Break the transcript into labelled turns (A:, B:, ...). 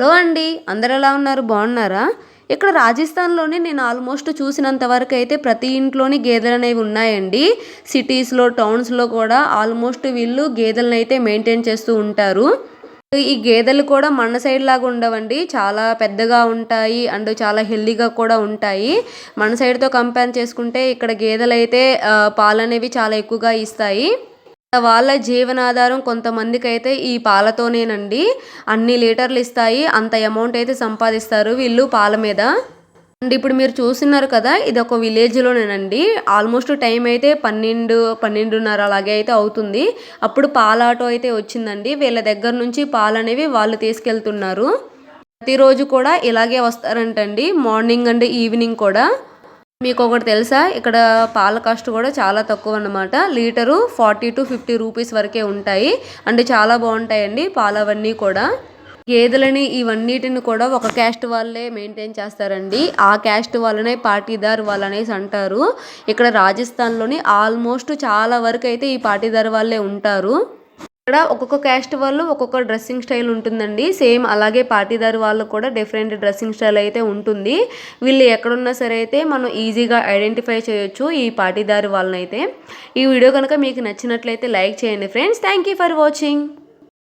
A: Hello అండి, అందరు ఎలా ఉన్నారు? బాగున్నారా? ఇక్కడ రాజస్థాన్లోనే నేను ఆల్మోస్ట్ చూసినంత వరకు అయితే ప్రతి ఇంట్లోని గేదెలు అనేవి ఉన్నాయండి. సిటీస్లో, టౌన్స్లో కూడా ఆల్మోస్ట్ వీళ్ళు గేదెలను అయితే మెయింటైన్ చేస్తూ ఉంటారు. ఈ గేదెలు కూడా మన సైడ్ లాగా ఉండవండి, చాలా పెద్దగా ఉంటాయి అండ్ చాలా హెల్దీగా కూడా ఉంటాయి. మన సైడ్తో కంపేర్ చేసుకుంటే ఇక్కడ గేదెలు అయితే పాలు అనేవి చాలా ఎక్కువగా ఇస్తాయి. వాళ్ళ జీవనాధారం కొంతమందికి అయితే ఈ పాలతోనేనండి. అన్ని లీటర్లు ఇస్తాయి, అంత అమౌంట్ అయితే సంపాదిస్తారు వీళ్ళు పాల మీద. అండ్ ఇప్పుడు మీరు చూస్తున్నారు కదా, ఇది ఒక విలేజ్లోనేనండి. ఆల్మోస్ట్ టైం అయితే 12-12:30 అలాగే అయితే అవుతుంది. అప్పుడు పాల ఆటో అయితే వచ్చిందండి. వీళ్ళ దగ్గర నుంచి పాలు అనేవి వాళ్ళు తీసుకెళ్తున్నారు. ప్రతిరోజు కూడా ఇలాగే వస్తారంటండి, మార్నింగ్ అండ్ ఈవినింగ్ కూడా. మీకు ఒకటి తెలుసా, ఇక్కడ పాల కాస్ట్ కూడా చాలా తక్కువ అన్నమాట. లీటరు 40-50 రూపీస్ వరకే ఉంటాయి. అంటే చాలా బాగుంటాయండి పాలు అవన్నీ కూడా. గేదెలని ఇవన్నిటిని కూడా ఒక క్యాస్ట్ వాళ్ళే మెయింటైన్ చేస్తారండి. ఆ క్యాస్ట్ వాళ్ళనే పాటీదార్ వాళ్ళనేసి అంటారు. ఇక్కడ రాజస్థాన్లోని ఆల్మోస్ట్ చాలా వరకు అయితే ఈ పాటీదార్ వాళ్ళే ఉంటారు. ఇక్కడ ఒక్కొక్క క్యాస్ట్ వాళ్ళు ఒక్కొక్క డ్రెస్సింగ్ స్టైల్ ఉంటుందండి. సేమ్ అలాగే పాటీదార్ వాళ్ళు కూడా డిఫరెంట్ డ్రెస్సింగ్ స్టైల్ అయితే ఉంటుంది. వీళ్ళు ఎక్కడున్నా సరే అయితే మనం ఈజీగా ఐడెంటిఫై చేయొచ్చు ఈ పాటీదార్ వాళ్ళనైతే. ఈ వీడియో కనుక మీకు నచ్చినట్లయితే లైక్ చేయండి friends. Thank you for watching.